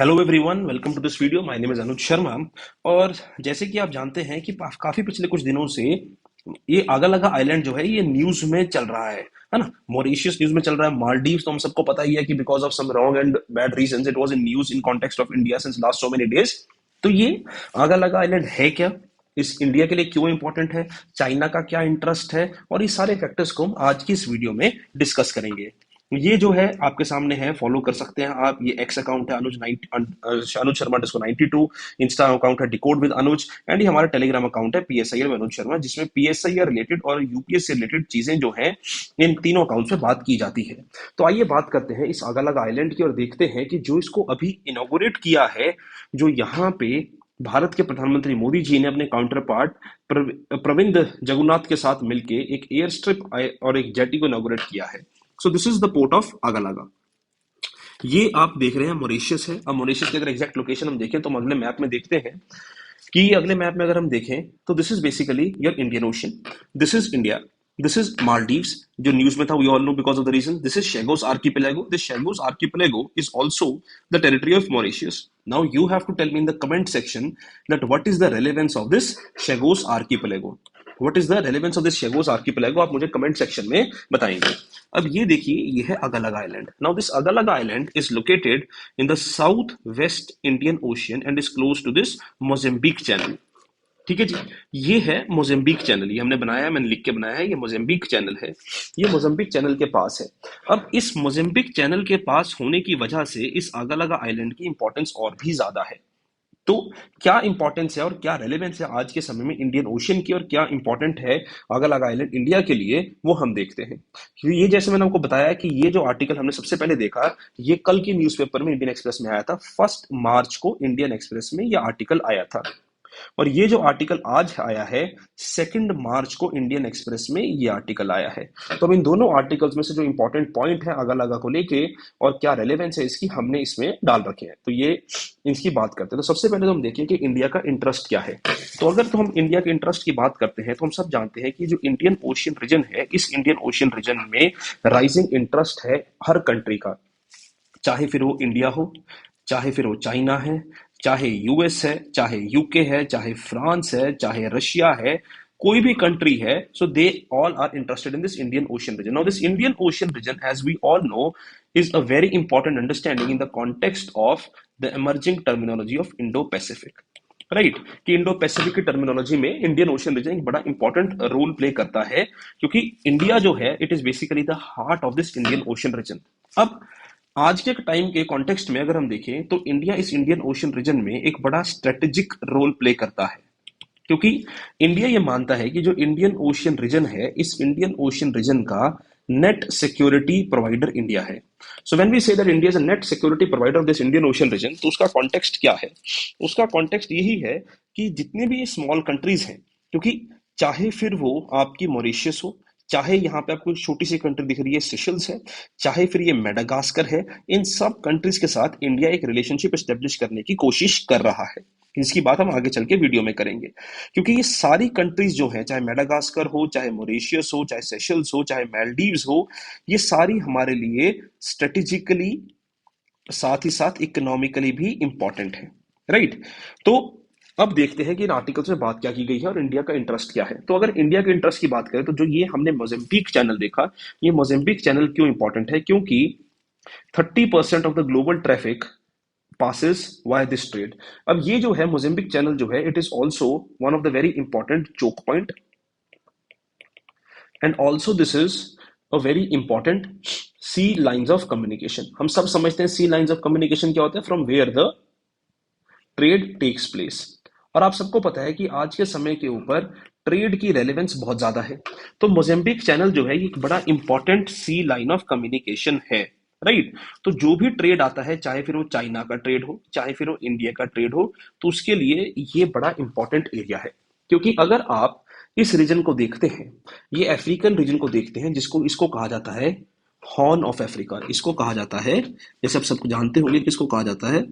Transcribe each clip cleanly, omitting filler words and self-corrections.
Hello everyone, welcome to this video. My name is Anuj Sharma. और जैसे कि आप जानते हैं कि काफी पिछले कुछ दिनों से ये आगलागा आइलैंड जो है ये न्यूज में चल रहा है ना। मॉरिशियस न्यूज में चल रहा है। मालदीव्स तो हम सबको पता ही है कि because of some wrong and bad reasons it was in news in context of India since last so many days. तो ये आगलागा आइलैंड है क्या, इस इंडिया के लिए क्यों इंपॉर्टेंट है, चाइना का क्या इंटरेस्ट है, और इस सारे फैक्टर्स को हम आज की इस वीडियो में डिस्कस करेंगे। ये जो है आपके सामने है, फॉलो कर सकते हैं आप। ये एक्स अकाउंट है Anuj Sharma disco 92। Insta account है डिकोड विद अनुज। एंड ये हमारा टेलीग्राम अकाउंट है पीएसआई अनुज शर्मा, जिसमें पीएसआई रिलेटेड और यूपीएस से रिलेटेड चीजें जो हैं इन तीनों अकाउंट पे बात की जाती है। तो आइए बात करते हैं इस आगलागा आइलैंड की और देखते हैं कि जो इसको अभी इनॉग्रेट किया है, जो यहाँ पे भारत के प्रधानमंत्री मोदी जी ने अपने काउंटर पार्ट प्रविंद जगन्नाथ के साथ मिलके एक एयर स्ट्रिप और एक जेटी को इनॉग्रेट किया है। So this is the port of Agalega. ये आप देख रहे हैं मॉरिशस है। अब मॉरिशस की अगर एग्जैक्ट लोकेशन हम देखें तो हम अगले मैप में देखते हैं कि अगले मैप में अगर हम देखें तो this is basically your Indian Ocean. This is India. This is Maldives, जो न्यूज में था we all know because of the region. This is Chagos Archipelago. This Chagos Archipelago is also the territory of Mauritius. Now you have to tell me in the comment section that what is the relevance of this Chagos Archipelago. What is the relevance of this Chagos Archipelago, आप मुझे comment section में बताएंगे। अब ये देखिए, ये है Agalega island. Now this Agalega island is located in the south west Indian Ocean and is close to this Mozambique Channel. ठीक है जी। ये है मोजेम्बिक चैनल, ये हमने बनाया है, मैंने लिख के बनाया है। ये मोजेम्बिक चैनल है, ये मोजेम्बिक चैनल के पास है। अब इस मोजेम्बिक चैनल के पास होने की वजह से इस अगलगा आइलैंड की इंपॉर्टेंस और भी ज्यादा है। तो क्या इंपॉर्टेंस है और क्या रेलेवेंस है आज के समय में इंडियन ओशियन की, और क्या इंपॉर्टेंट है अगलग आइलैंड इंडिया के लिए, वो हम देखते हैं। क्योंकि ये जैसे मैंने आपको बताया कि ये जो आर्टिकल हमने सबसे पहले देखा, ये कल की न्यूज़पेपर में इंडियन एक्सप्रेस में आया था। 1 मार्च को इंडियन एक्सप्रेस में ये आर्टिकल आया था। और ये जो आर्टिकल आज आया है 2 मार्च को इंडियन एक्सप्रेस में ये आर्टिकल आया है। तो अब इन दोनों आर्टिकल्स में से जो इंपॉर्टेंट पॉइंट है अगल को लेके और क्या रेलेवेंस है इसकी, हमने इसमें डाल रखे हैं। तो ये इसकी बात करते हैं। तो सबसे पहले तो हम देखें कि इंडिया का इंटरेस्ट क्या है। तो अगर तो हम इंडिया के इंटरेस्ट की बात करते हैं तो हम सब जानते हैं कि जो इंडियन ओशियन रीजन है, इस इंडियन ओशियन रीजन में राइजिंग इंटरेस्ट है हर कंट्री का। चाहे फिर वो इंडिया हो, चाहे फिर वो चाइना है, चाहे यूएस है, चाहे यूके है, चाहे फ्रांस है, चाहे रशिया है, कोई भी कंट्री है। So they all are interested in this Indian Ocean region. Now this Indian Ocean region, as we all know, is a very important understanding in the context of the emerging terminology of Indo-Pacific. Right कि Indo Pacific की terminology में Indian Ocean reason एक बड़ा important role play करता है, क्योंकि India जो है it is basically the heart of this Indian Ocean region. अब आज के टाइम के कॉन्टेक्स्ट में अगर हम देखें तो इंडिया इस इंडियन ओशन रीजन में एक बड़ा स्ट्रेटेजिक रोल प्ले करता है, क्योंकि इंडिया ये मानता है कि जो इंडियन ओशियन रीजन है, इस इंडियन ओशियन रीजन का नेट सिक्योरिटी प्रोवाइडर इंडिया है। So when we say that India is a net security provider of this Indian Ocean region, तो उसका कॉन्टेक्स्ट क्या है? उसका कॉन्टेक्स्ट यही है कि जितने भी स्मॉल कंट्रीज हैं, क्योंकि चाहे फिर वो आपकी मॉरिशस हो, चाहे यहाँ पे आपको छोटी सी कंट्री दिख रही है सेशल्स है, चाहे फिर ये मेडागास्कर है, इन सब कंट्रीज के साथ इंडिया एक रिलेशनशिप एस्टेब्लिश करने की कोशिश कर रहा है। इसकी बात हम आगे चल के वीडियो में करेंगे, क्योंकि ये सारी कंट्रीज जो है, चाहे मेडागास्कर हो, चाहे मॉरिशियस हो, चाहे सेशल्स हो, चाहे मालदीव्स हो, ये सारी हमारे लिए स्ट्रेटेजिकली साथ ही साथ इकोनॉमिकली भी इंपॉर्टेंट है। राइट। तो अब देखते हैं कि इन आर्टिकल्स में बात क्या की गई है और इंडिया का इंटरेस्ट क्या है। तो अगर इंडिया के इंटरेस्ट की बात करें तो जो ये हमने मोजेम्बिक चैनल देखा, ये मोजेम्बिक चैनल क्यों इंपॉर्टेंट है? क्योंकि 30% of the global traffic passes via this trade. अब ये जो है मोजेम्बिक चैनल जो है, it is also one of the very important choke point, and also this is a very important sea lines of communication. हम सब समझते हैं सी लाइन्स ऑफ कम्युनिकेशन क्या होता है, from where the trade takes place. और आप सबको पता है कि आज के समय के ऊपर ट्रेड की रेलेवेंस बहुत ज्यादा है। तो मोजेम्बिक चैनल जो है ये एक बड़ा important sea line of communication है। राइट। तो जो भी ट्रेड आता है, चाहे फिर वो चाइना का ट्रेड हो, चाहे फिर वो इंडिया का ट्रेड हो, तो उसके लिए ये बड़ा इंपॉर्टेंट एरिया है। क्योंकि अगर आप इस रीजन को देखते हैं, ये अफ्रीकन रीजन को देखते हैं, जिसको इसको कहा जाता है हॉर्न ऑफ अफ्रीका। इसको कहा जाता है, जैसे आप सबको जानते होंगे, किसको कहा जाता है?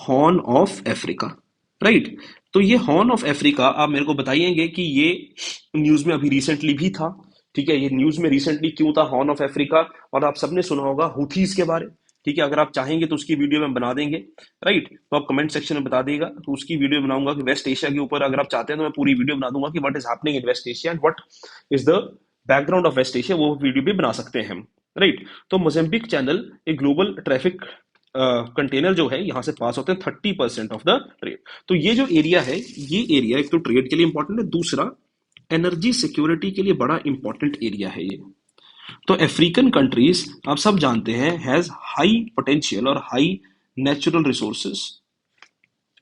Horn of Africa. राइट। तो ये हॉर्न ऑफ अफ्रीका, आप मेरे को बताइएंगे कि ये न्यूज में अभी रिसेंटली भी था। ठीक है, ये न्यूज में रिसेंटली क्यों था हॉर्न ऑफ अफ्रीका? और आप सबने सुना होगा हुथीज के बारे। ठीक है, अगर आप चाहेंगे तो उसकी वीडियो में बना देंगे, राइट, तो आप कमेंट सेक्शन में बता देगा, तो उसकी वीडियो बनाऊंगा कि वेस्ट एशिया के ऊपर अगर आप चाहते हैं तो मैं पूरी वीडियो बना दूंगा कि what is happening in West Asia and what is the background of West Asia, वो वीडियो भी बना सकते हैं हम, राइट। तो मोजेम्बिक चैनल एक ग्लोबल ट्रैफिक कंटेनर जो है यहाँ से पास होते हैं 30% ऑफ द ट्रेड। तो ये जो एरिया है, ये एरिया एक तो ट्रेड के लिए इंपॉर्टेंट है, दूसरा एनर्जी सिक्योरिटी के लिए बड़ा इंपॉर्टेंट एरिया है ये। तो अफ्रीकन कंट्रीज आप सब जानते हैं हैज हाई पोटेंशियल और high natural resources,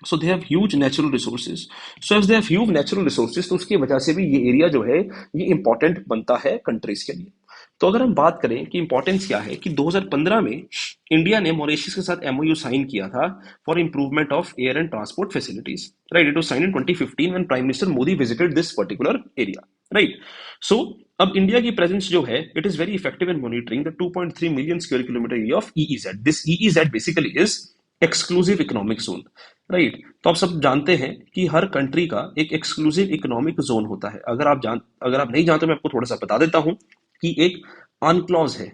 so they have huge natural resources, so as they have huge natural resources, तो उसकी वजह से भी ये एरिया जो है ये इंपॉर्टेंट बनता है कंट्रीज के लिए। तो अगर हम बात करें कि इंपॉर्टेंस क्या है, कि 2015 में इंडिया ने मॉरिशस के साथ एमओयू साइन किया था for improvement of air and transport facilities, right. It was sign in 2015 when prime minister Modi visited this particular area, right. So अब इंडिया की प्रेजेंस जो है it is very effective in monitoring the 2.3 million square kilometre area of EEZ. This EEZ basically is exclusive economic zone, right. तो आप सब जानते हैं कि हर कंट्री का एक एक्सक्लूसिव इकोनॉमिक जोन होता है। अगर आप नहीं जानते, मैं आपको थोड़ा सा बता देता हूं कि एक अनक्लॉज है,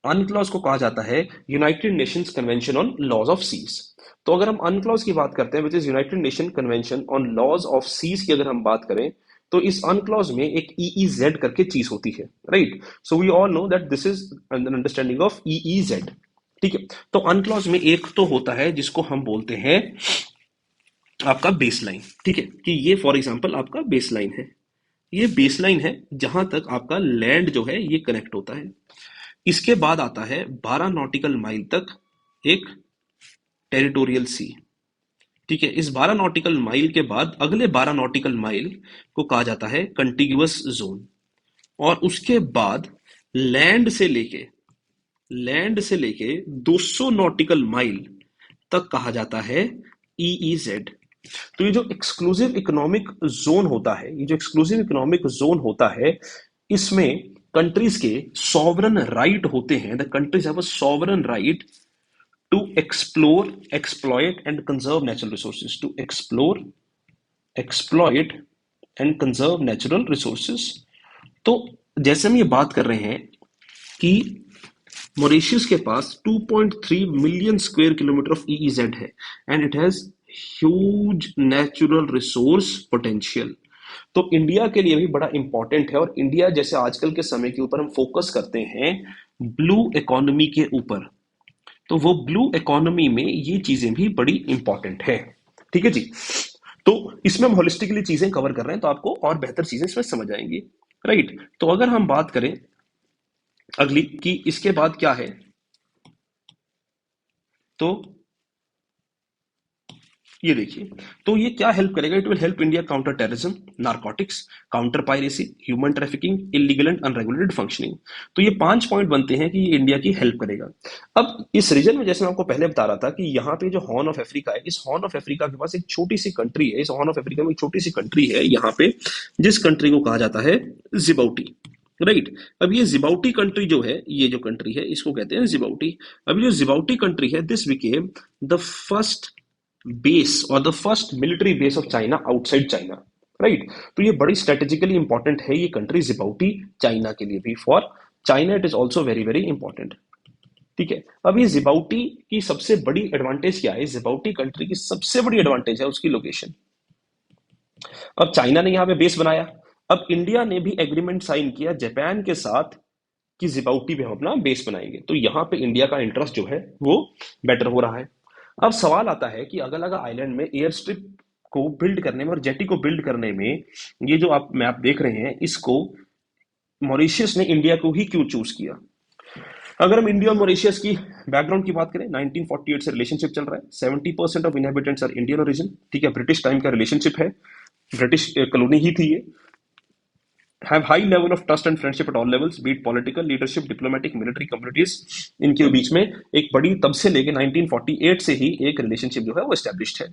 अनक्लॉज को कहा जाता है United Nations Convention on Laws of Seas. तो अगर हम अनक्लॉज की बात करते हैं which is United Nation Convention on Laws of Seas की अगर हम बात करें, तो इस अनक्लॉज में एक ईईजेड करके चीज होती है, right. So we all know that this is an understanding of EEZ, ठीक है। तो अनक्लॉज में एक तो होता है जिसको हम बोलते हैं आपका बेसलाइन, ठीक है, कि ये फॉर एग्जांपल आपका बेसलाइन है, ये बेसलाइन है जहां तक आपका लैंड जो है ये कनेक्ट होता है। इसके बाद आता है 12 नॉटिकल माइल तक एक टेरिटोरियल सी, ठीक है। इस 12 नॉटिकल माइल के बाद अगले 12 नॉटिकल माइल को कहा जाता है कंटिगुअस जोन, और उसके बाद लैंड से लेके लैंड से लेके 200 नॉटिकल माइल तक कहा जाता है ईईजेड। तो ये जो एक्सक्लूसिव इकोनॉमिक जोन होता है, ये जो एक्सक्लूसिव इकोनॉमिक जोन होता है, इसमें कंट्रीज के सॉवरन राइट होते हैं। The countries have a sovereign right to explore, exploit and conserve natural resources, to explore, exploit and conserve natural resources. तो जैसे हम ये बात कर रहे हैं कि मॉरिशस के पास 2.3 million square kilometre of EEZ है and it has huge natural resource potential. तो इंडिया के लिए भी बड़ा इंपॉर्टेंट है, और इंडिया जैसे आजकल के समय के ऊपर हम फोकस करते हैं ब्लू इकोनॉमी के ऊपर, तो वो ब्लू इकोनॉमी में ये चीजें भी बड़ी इंपॉर्टेंट है, ठीक है जी। तो इसमें हम होलिस्टिकली चीजें कवर कर रहे हैं, तो आपको और बेहतर चीजें इसमें समझ आएंगी, राइट। तो अगर हम बात करें अगली कि इसके बाद क्या है, तो ये देखिए, तो ये क्या हेल्प करेगा, it will help India counter terrorism, narcotics, counter piracy, human trafficking, illegal and unregulated functioning. तो ये 5 पॉइंट बनते हैं कि ये इंडिया की हेल्प करेगा। अब इस रीजन में जैसे मैं आपको पहले बता रहा था कि यहाँ पे जो हॉर्न ऑफ अफ्रीका है, इस हॉर्न ऑफ अफ्रीका के पास एक छोटी सी कंट्री है, इस हॉर्न ऑफ अफ्रीका में एक छोटी सी कंट्री है यहाँ पे, जिस कंट्री को कहा जाता है जिबाउटी, राइट। अब ये जिबाउटी कंट्री जो है, ये जो कंट्री है इसको कहते हैं जिबाउटी। अब ये जो जिबाउटी कंट्री है, this became the first base और the first military base of China outside China, right. तो ये बड़ी स्ट्रेटेजिकली इंपॉर्टेंट है ये कंट्री जिबाउटी, चाइना के लिए भी, for China it is also very very important, ठीक है। अब ये जिबाउटी की सबसे बड़ी एडवांटेज क्या है, जिबाउटी कंट्री की सबसे बड़ी एडवांटेज है उसकी लोकेशन। अब चाइना ने यहाँ पे बेस बनाया, अब इंडिया ने भी एग्रीमेंट साइन किया जापान के साथ कि जिबाउटी पे हम अपना बेस बनाएंगे, तो यहाँ पे इंडिया का इंटरेस्ट जो है वो बेटर हो रहा है। अब सवाल आता है कि अलग अलग आइलैंड में एयर स्ट्रिप को बिल्ड करने में और जेटी को बिल्ड करने में, ये जो आप मैप देख रहे हैं, इसको मॉरिशस ने इंडिया को ही क्यों चूज किया। अगर हम इंडिया और मॉरिशस की बैकग्राउंड की बात करें, 1948 से रिलेशनशिप चल रहा है, 70% of inhabitants are Indian origin, ठीक है, ब्रिटिश टाइम का रिलेशनशिप है, ब्रिटिश कॉलोनी ही थी ये। Have high level of trust and friendship at all levels, be it political, leadership, diplomatic, military communities। इनके बीच में एक बड़ी, तब से लेके 1948 से ही एक रिलेशनशिप जो है वो एस्टेब्लिश्ड है,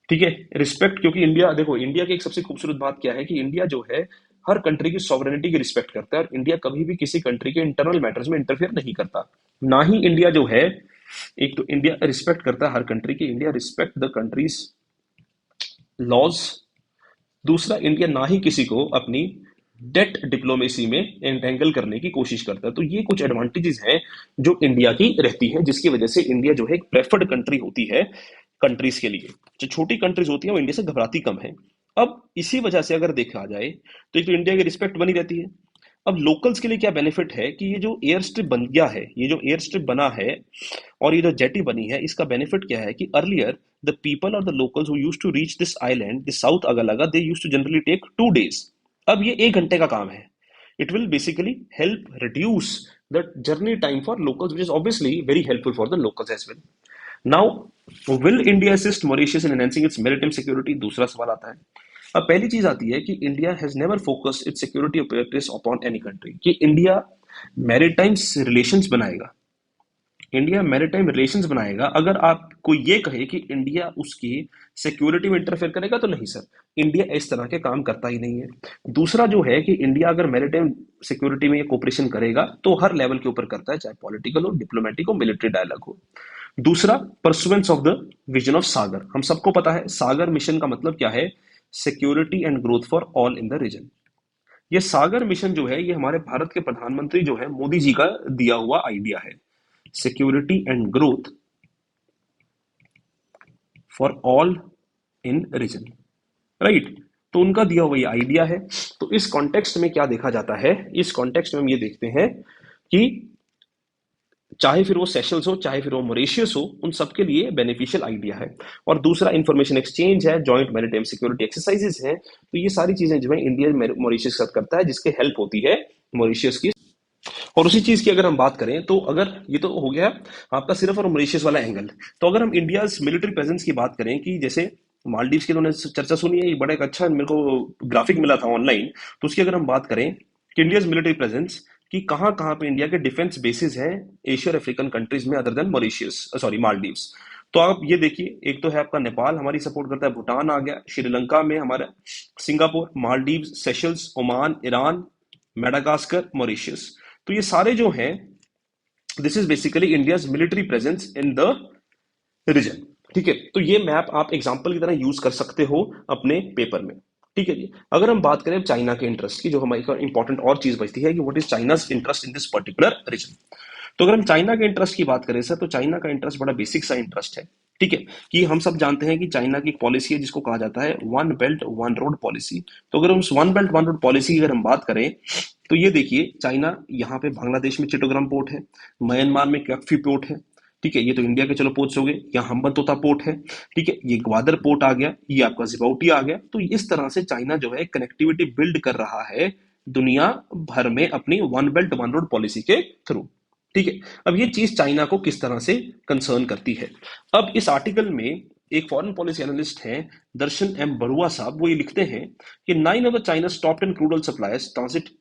ठीक है। रिस्पेक्ट, क्योंकि इंडिया, देखो इंडिया की एक सबसे खूबसूरत बात क्या है कि इंडिया जो है हर कंट्री की सॉवरेनिटी की रिस्पेक्ट करता है, और इंडिया कभी भी किसी कंट्री के इंटरनल मैटर्स में इंटरफेयर नहीं करता। ना ही इंडिया जो है, एक तो इंडिया रिस्पेक्ट करता है हर कंट्री की, India respect the countries laws. दूसरा, इंडिया ना ही किसी को अपनी डेट डिप्लोमेसी में एंटेंगल करने की कोशिश करता है। तो ये कुछ एडवांटेजेस हैं जो इंडिया की रहती हैं, जिसकी वजह से इंडिया जो है एक प्रेफर्ड कंट्री होती है कंट्रीज के लिए। जो छोटी कंट्रीज होती हैं वो इंडिया से घबराती कम है। अब इसी वजह से अगर देखा जाए तो एक तो इंडिया की रिस्पेक्ट बनी रहती है। अब लोकल्स के लिए क्या बेनिफिट है कि ये जो एयर स्ट्रिप बन गया है, ये जो एयर स्ट्रिप बना है और ये जो जेटी बनी है, इसका बेनिफिट क्या है कि अर्लियर द पीपल और the locals who used to reach this island, this South Agalega, they used to generally take 2 days। अब ये 1 घंटे का काम है। It will basically help reduce the journey time for locals, which is obviously very helpful for the locals as well. Now will India assist Mauritius in enhancing its maritime security, दूसरा सवाल आता है। अब पहली चीज आती है कि India has never focused it's security operatives upon any country, कि इंडिया मैरिटाइम रिलेशंस बनाएगा। इंडिया मैरिटाइम रिलेशंस बनाएगा अगर आपको ये कहे कि इंडिया उसकी सिक्योरिटी में इंटरफेयर करेगा, तो नहीं सर, इंडिया इस तरह के काम करता ही नहीं है। दूसरा जो है कि इंडिया अगर मैरिटाइम सिक्योरिटी में ये कोऑपरेशन करेगा तो हर लेवल के ऊपर करता है, चाहे पॉलिटिकल हो, डिप्लोमेटिक हो, मिलिट्री डायलॉग हो। दूसरा, pursuance of the vision of SAGAR. हम सबको पता है सागर मिशन का मतलब क्या है, security and growth for all in the region. ये सागर मिशन जो है ये हमारे भारत के प्रधानमंत्री जो है मोदी जी का दिया हुआ आइडिया है, security and growth for all in region, right. तो उनका दिया हुआ ये आइडिया है। तो इस कॉन्टेक्स्ट में क्या देखा जाता है, इस कॉन्टेक्स्ट में हम ये देखते हैं कि चाहे फिर वो सेशल्स हो, चाहे फिर वो मॉरिशियस हो, उन सबके लिए बेनिफिशियल आइडिया है। और दूसरा इंफॉर्मेशन एक्सचेंज है, जॉइंट मैरिटाइम सिक्योरिटी एक्सरसाइजेस हैं। तो ये सारी चीजें जो है इंडिया मॉरिशियस के साथ करता है, जिसके हेल्प होती है मॉरिशियस की। और उसी चीज की अगर हम बात करें तो अगर ये तो हो गया आपका सिर्फ और मॉरिशियस वाला एंगल, तो अगर हम इंडिया मिलिट्री प्रेजेंस की बात करें कि जैसे मालदीव्स की तो उन्होंने चर्चा सुनी है, ये बड़ा एक अच्छा मेरे को ग्राफिक मिला था ऑनलाइन। तो उसकी अगर हम बात करें कि इंडिया मिलिट्री प्रेजेंस कि कहाँ कहाँ पे इंडिया के डिफेंस बेसिस हैं एशिया अफ्रीकन कंट्रीज में other than Mauritius, sorry Maldives. तो आप ये देखिए, एक तो है आपका नेपाल हमारी सपोर्ट करता है, भूटान आ गया, श्रीलंका में हमारा Singapore, Maldives, Seychelles, Oman, Iran, Madagascar, Mauritius. तो ये सारे जो हैं, this is basically India military presence in the region. ठीक है, तो ये मैप आप एग्जांपल की तरह यूज कर सकते हो अपने पेपर में। ठीक है जी। अगर हम बात करें चाइना के इंटरेस्ट की, जो हमारी इंपॉर्टेंट और चीज बचती है कि what is China's interest in this particular region. तो अगर हम चाइना के इंटरेस्ट की बात करें सर, तो चाइना का इंटरेस्ट बड़ा बेसिक सा इंटरेस्ट है। ठीक है, कि हम सब जानते हैं कि चाइना की एक पॉलिसी है जिसको कहा जाता है one belt one road policy. तो अगर हम उस one belt one road policy की अगर हम बात करें, तो ये देखिए चाइना यहाँ पे बांग्लादेश में चिटोग्राम पोर्ट है, म्यांमार में कैक्फी पोर्ट है। ठीक है, ये तो इंडिया के चलो पोर्ट्स हो गए, यहाँ हम्बनतोता पोर्ट है। ठीक है, ये ग्वादर पोर्ट आ गया, ये आपका जिबौटी आ गया। तो इस तरह से चाइना जो है कनेक्टिविटी बिल्ड कर रहा है दुनिया भर में अपनी one belt one road policy के थ्रू। ठीक है, अब ये चीज चाइना को किस तरह से कंसर्न करती है। अब इस आर्टिकल में एक फॉरेन पॉलिसी एनालिस्ट हैं दर्शन एम बरुआ साहब, वो ये लिखते हैं कि 9 of the China's top 10 crude oil suppliers transit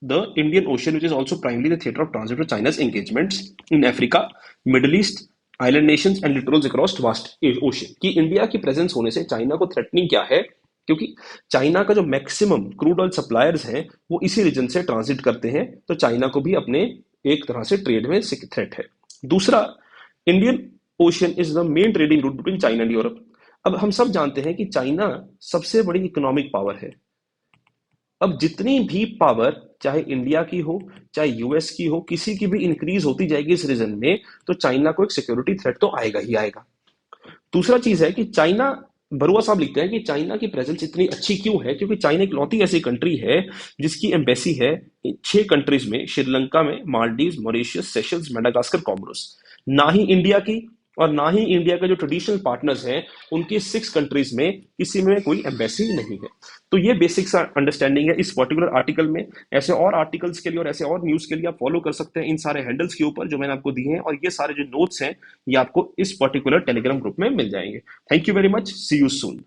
the Indian Ocean, which is also primarily the theater of transit for China's engagements in Africa, Middle East, island nations and littorals across vast ocean। कि India की presence होने से China को threatening क्या है, क्योंकि China का जो मैक्सिमम क्रूड ऑयल सप्लायर्स हैं वो इसी रीजन से ट्रांजिट करते हैं, तो चाइना को भी अपने एक तरह से ट्रेड में थ्रेट है। दूसरा, Indian ocean is the main trading route between China and Europe. अब हम सब जानते हैं कि चाइना सबसे बड़ी इकोनॉमिक पावर है। अब जितनी भी पावर चाहे इंडिया की हो चाहे यूएस की हो, किसी की भी इंक्रीज होती जाएगी इस रीजन में, तो चाइना को एक सिक्योरिटी थ्रेट तो आएगा ही आएगा। दूसरा चीज है कि चाइना, बरुआ साहब लिखते हैं कि चाइना की प्रेजेंस इतनी अच्छी क्यों है, क्योंकि चाइना एक लौती ऐसी कंट्री है जिसकी एम्बेसी है 6 कंट्रीज में, श्रीलंका में, मालदीव, मॉरिशियस, सेशल्स, मेडागास्कर, कॉमोरोस। ना ही इंडिया की और ना ही इंडिया के जो ट्रेडिशनल पार्टनर्स हैं उनकी 6 कंट्रीज में किसी में कोई एम्बेसी नहीं है। तो ये बेसिक सा अंडरस्टैंडिंग है इस पर्टिकुलर आर्टिकल में। ऐसे और आर्टिकल्स के लिए और ऐसे और न्यूज के लिए आप फॉलो कर सकते हैं इन सारे हैंडल्स के ऊपर जो मैंने आपको दिए हैं, और ये सारे जो नोट्स हैं ये आपको इस पर्टिकुलर टेलीग्राम ग्रुप में मिल जाएंगे। Thank you very much, see you soon.